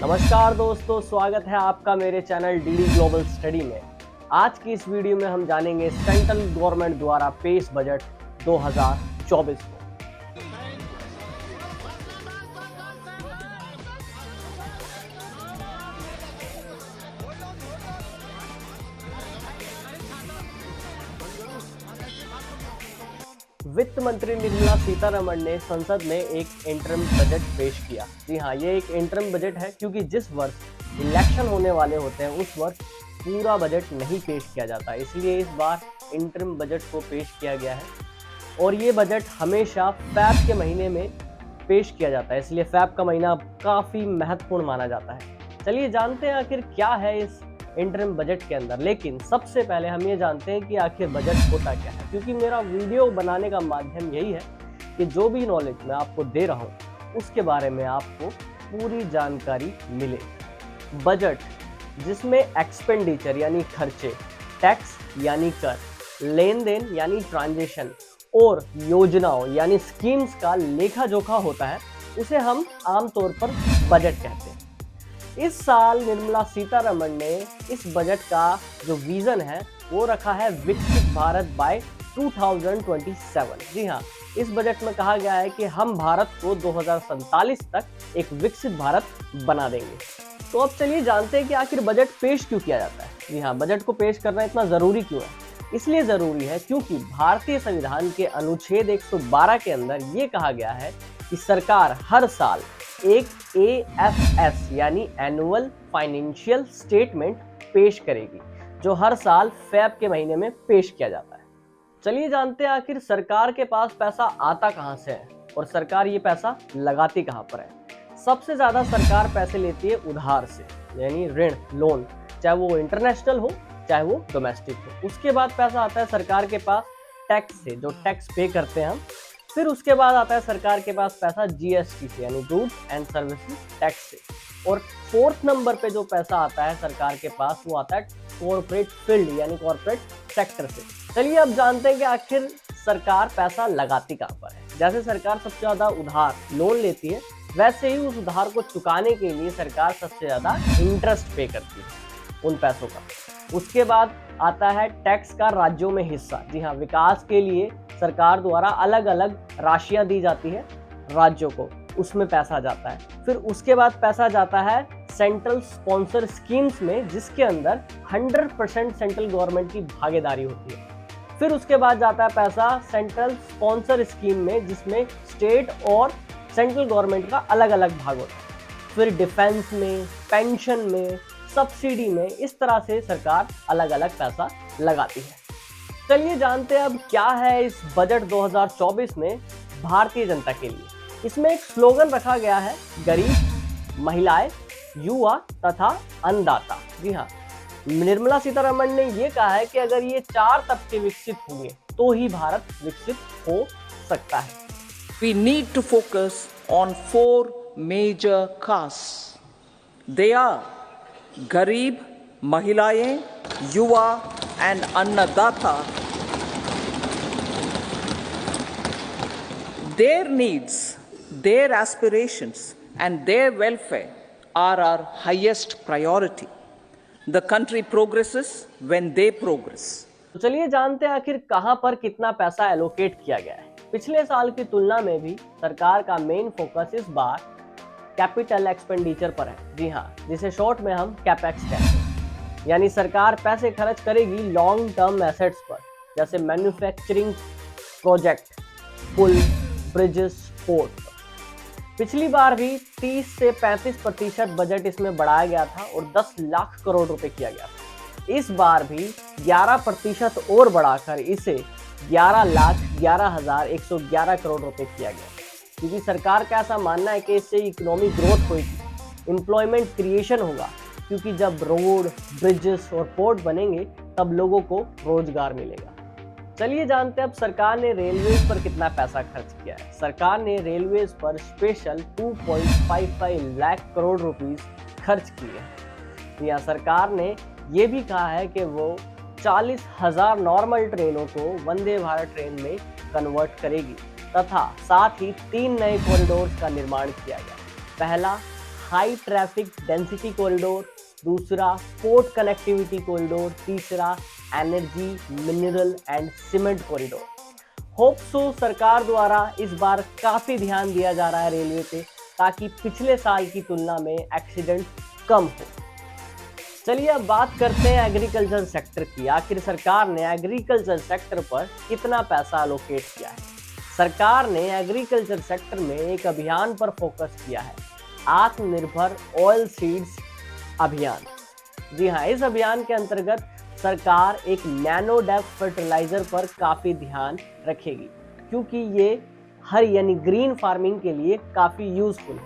नमस्कार दोस्तों, स्वागत है आपका मेरे चैनल डीडी ग्लोबल स्टडी में। आज की इस वीडियो में हम जानेंगे सेंट्रल गवर्नमेंट द्वारा पेश बजट 2024 को। वित्त मंत्री निर्मला सीतारमण ने संसद में एक इंटरिम बजट पेश किया। जी हाँ, ये एक इंटरिम बजट है क्योंकि जिस वर्ष इलेक्शन होने वाले होते हैं उस वर्ष पूरा बजट नहीं पेश किया जाता, इसलिए इस बार इंटरिम बजट को पेश किया गया है। और ये बजट हमेशा फैब के महीने में पेश किया जाता है, इसलिए फैब का महीना काफ़ी महत्वपूर्ण माना जाता है। चलिए जानते हैं आखिर क्या है इस इंटरिम बजट के अंदर। लेकिन सबसे पहले हम ये जानते हैं कि आखिर बजट होता क्या है, क्योंकि मेरा वीडियो बनाने का माध्यम यही है कि जो भी नॉलेज मैं आपको दे रहा हूँ उसके बारे में आपको पूरी जानकारी मिले। बजट जिसमें एक्सपेंडिचर यानी खर्चे, टैक्स यानी कर, लेन देन यानी ट्रांजेक्शन और योजनाओं यानी स्कीम्स का लेखा जोखा होता है, उसे हम आमतौर पर बजट कहते हैं। इस साल निर्मला सीतारमण ने इस बजट का जो विजन है वो रखा है विकसित भारत बाय 2027। जी हाँ, इस बजट में कहा गया है कि हम भारत को 2047 तक एक विकसित भारत बना देंगे। तो अब चलिए जानते हैं कि आखिर बजट पेश क्यों किया जाता है। जी हाँ, बजट को पेश करना इतना ज़रूरी क्यों है? इसलिए ज़रूरी है क्योंकि भारतीय संविधान के अनुच्छेद 112 के अंदर ये कहा गया है कि सरकार हर साल एक AFS यानी एनुअल फाइनेंशियल स्टेटमेंट पेश करेगी, जो हर साल फैब के महीने में पेश किया जाता है। चलिए जानते हैं आखिर सरकार के पास पैसा आता कहां से है और सरकार ये पैसा लगाती कहां पर है। सबसे ज्यादा सरकार पैसे लेती है उधार से, यानी ऋण, लोन, चाहे वो इंटरनेशनल हो चाहे वो डोमेस्टिक हो। उसके बाद पैसा आता है सरकार के पास टैक्स से, जो टैक्स पे करते हैं हम। फिर उसके बाद आता है सरकार के पास पैसा GST से, यानी गुड्स एंड सर्विसेज टैक्स से। और फोर्थ नंबर पे जो पैसा आता है सरकार के पास वो आता है कॉर्पोरेट फील्ड यानी कॉर्पोरेट सेक्टर से। चलिए अब जानते हैं कि आखिर सरकार पैसा लगाती कहाँ पर है। जैसे सरकार सबसे ज्यादा उधार लोन लेती है, वैसे ही उस उधार को चुकाने के लिए सरकार सबसे ज्यादा इंटरेस्ट पे करती है उन पैसों का। उसके बाद आता है टैक्स का राज्यों में हिस्सा। जी हाँ, विकास के लिए सरकार द्वारा अलग अलग राशियां दी जाती है राज्यों को, उसमें पैसा जाता है। फिर उसके बाद पैसा जाता है सेंट्रल स्पॉन्सर स्कीम्स में, जिसके अंदर 100% सेंट्रल गवर्नमेंट की भागीदारी होती है। फिर उसके बाद जाता है पैसा सेंट्रल स्पॉन्सर स्कीम में, जिसमें स्टेट और सेंट्रल गवर्नमेंट का अलग अलग भाग होता है। फिर डिफेंस में, पेंशन में, सब्सिडी में, इस तरह से सरकार अलग अलग पैसा लगाती है। चलिए जानते हैं अब क्या है इस बजट 2024 में भारतीय जनता के लिए। इसमें एक स्लोगन रखा गया है, गरीब, महिलाएं, युवा तथा अन्नदाता। जी हाँ, निर्मला सीतारमण ने ये कहा है कि अगर ये 4 तबके विकसित होंगे तो ही भारत विकसित हो सकता है। We need to focus on 4 major castes. They are Garib, Mahilayeं, Yuva and Annadata. Their needs, their aspirations and their welfare are our highest priority. The country progresses when they progress. तो चलिए जानते हैं आखिर कहां पर कितना पैसा एलोकेट किया गया है। पिछले साल की तुलना में भी सरकार का मेन फोकस इस बार कैपिटल एक्सपेंडिचर पर है। जी हाँ, जिसे शॉर्ट में हम कैपेक्स कहते हैं। यानी सरकार पैसे खर्च करेगी लॉन्ग टर्म एसेट्स पर, जैसे मैन्युफैक्चरिंग प्रोजेक्ट, पुल, ब्रिजेस, पोर्ट। पिछली बार भी 30 से 35% बजट इसमें बढ़ाया गया था और 10 लाख करोड़ रुपए किया गया था। इस बार भी 11% और बढ़ाकर इसे 11,11,111 करोड़ रुपए किया गया, क्योंकि सरकार का ऐसा मानना है कि इससे इकोनॉमिक ग्रोथ होगी, एम्प्लॉयमेंट क्रिएशन होगा, क्योंकि जब रोड, ब्रिजेस और पोर्ट बनेंगे तब लोगों को रोजगार मिलेगा। चलिए जानते हैं अब सरकार ने रेलवेज पर कितना पैसा खर्च किया है। सरकार ने रेलवेज पर स्पेशल 2.55 लाख करोड़ रुपीस खर्च किए हैं। यहाँ सरकार ने ये भी कहा है कि वो 40,000 नॉर्मल ट्रेनों को वंदे भारत ट्रेन में कन्वर्ट करेगी तथा साथ ही 3 नए कॉरिडोर्स का निर्माण किया गया। पहला हाई ट्रैफिक डेंसिटी कॉरिडोर, दूसरा पोर्ट कनेक्टिविटी कॉरिडोर, तीसरा energy, mineral and cement corridor. Hope so सरकार द्वारा इस बार काफ़ी ध्यान दिया जा रहा है रेलवे पे, ताकि पिछले साल की तुलना में एक्सीडेंट कम हो। चलिए अब बात करते हैं एग्रीकल्चर सेक्टर की। आखिर सरकार ने एग्रीकल्चर सेक्टर पर कितना पैसा एलोकेट किया है। सरकार ने एग्रीकल्चर सेक्टर में एक अभियान पर फोकस किया है, आत्मनिर्भर ऑयल सीड्स अभियान। जी हाँ, इस अभियान के अंतर्गत सरकार एक नैनो डेप्थ फर्टिलाइजर पर काफ़ी ध्यान रखेगी, क्योंकि ये हर यानी ग्रीन फार्मिंग के लिए काफ़ी यूजफुल है।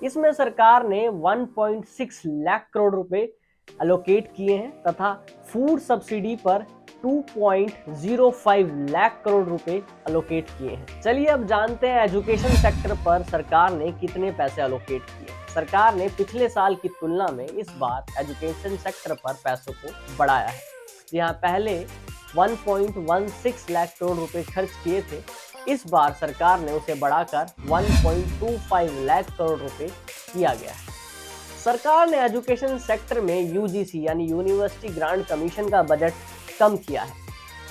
इसमें सरकार ने 1.6 लाख करोड़ रुपए एलोकेट किए हैं तथा फूड सब्सिडी पर 2.05 लाख करोड़ रुपए एलोकेट किए हैं। चलिए अब जानते हैं एजुकेशन सेक्टर पर सरकार ने कितने पैसे एलोकेट किए। सरकार ने पिछले साल की तुलना में इस बार एजुकेशन सेक्टर पर पैसों को बढ़ाया है। यहाँ पहले 1.16 लाख करोड़ रुपए खर्च किए थे, इस बार सरकार ने उसे बढ़ाकर 1.25 लाख करोड़ रुपए किया गया है। सरकार ने एजुकेशन सेक्टर में यूजीसी यानी यूनिवर्सिटी ग्रांट कमीशन का बजट कम किया है।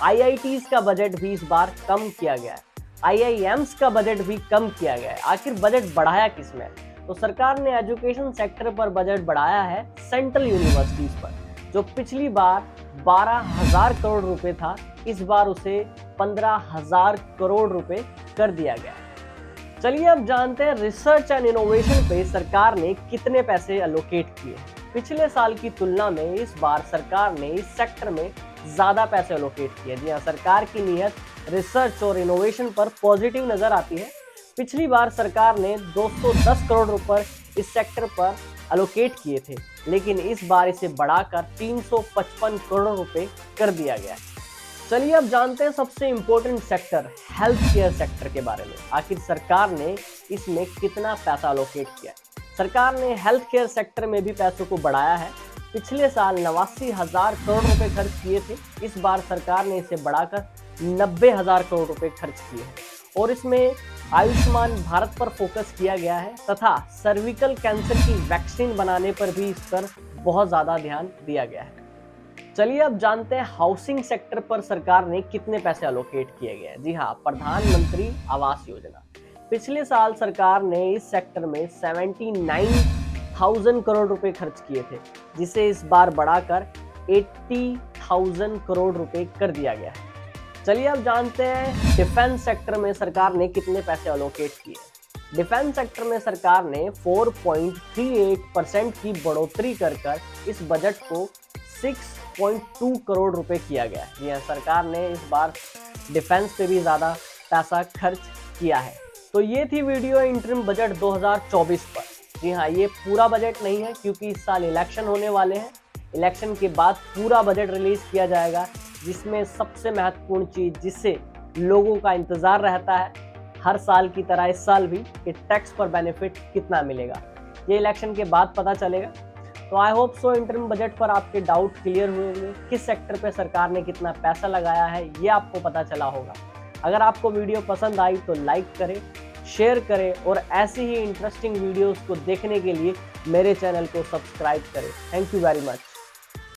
आईआईटीज का बजट भी इस बार कम किया गया है। आईआईएम्स का बजट भी कम किया गया है। आखिर बजट बढ़ाया किसमें? तो सरकार ने एजुकेशन सेक्टर पर बजट बढ़ाया है सेंट्रल यूनिवर्सिटीज पर, जो पिछली बार 12,000 करोड़ रुपए था, इस बार उसे 15,000 करोड़ रुपए कर दिया गया। चलिए अब जानते हैं रिसर्च एंड इनोवेशन पे सरकार ने कितने पैसे एलोकेट किए। पिछले साल की तुलना में इस बार सरकार ने इस सेक्टर में ज़्यादा पैसे एलोकेट किए। जी हाँ, सरकार की नीयत रिसर्च और इनोवेशन पर पॉजिटिव नज़र आती है। पिछली बार सरकार ने 210 करोड़ रुपए इस सेक्टर पर एलोकेट किए थे, लेकिन इस बार इसे बढ़ाकर 355 करोड़ रुपए कर दिया गया। चलिए अब जानते हैं सबसे important sector health care sector के बारे में। आखिर सरकार ने इसमें कितना पैसा एलोकेट किया। सरकार ने हेल्थ केयर सेक्टर में भी पैसों को बढ़ाया है। पिछले साल 89,000 करोड़ रुपए खर्च किए थे, इस बार सरकार ने इसे बढ़ाकर 90,000 करोड़ रुपए खर्च किए हैं और इसमें आयुष्मान भारत पर फोकस किया गया है तथा सर्विकल कैंसर की वैक्सीन बनाने पर भी इस पर बहुत ज़्यादा ध्यान दिया गया है। चलिए अब जानते हैं हाउसिंग सेक्टर पर सरकार ने कितने पैसे एलोकेट किए गए। जी हाँ, प्रधानमंत्री आवास योजना। पिछले साल सरकार ने इस सेक्टर में 79,000 करोड़ रुपए खर्च किए थे, जिसे इस बार बढ़ाकर 80,000 करोड़ रुपए कर दिया गया है। चलिए अब जानते हैं डिफेंस सेक्टर में सरकार ने कितने पैसे एलोकेट किए। डिफेंस सेक्टर में सरकार ने 4.38% की बढ़ोतरी कर इस बजट को 6.2 करोड़ रुपए किया गया है। यह सरकार ने इस बार डिफेंस पे भी ज़्यादा पैसा खर्च किया है। तो ये थी वीडियो इंटरिम बजट 2024 पर। जी हाँ, ये पूरा बजट नहीं है क्योंकि इस साल इलेक्शन होने वाले हैं। इलेक्शन के बाद पूरा बजट रिलीज किया जाएगा, जिसमें सबसे महत्वपूर्ण चीज़ जिससे लोगों का इंतज़ार रहता है हर साल की तरह इस साल भी, कि टैक्स पर बेनिफिट कितना मिलेगा, ये इलेक्शन के बाद पता चलेगा। तो I hope so interim budget पर आपके डाउट क्लियर हुए होंगे। किस सेक्टर पे सरकार ने कितना पैसा लगाया है ये आपको पता चला होगा। अगर आपको वीडियो पसंद आई तो लाइक करें, शेयर करें और ऐसी ही इंटरेस्टिंग वीडियोस को देखने के लिए मेरे चैनल को सब्सक्राइब करें। Thank you very much.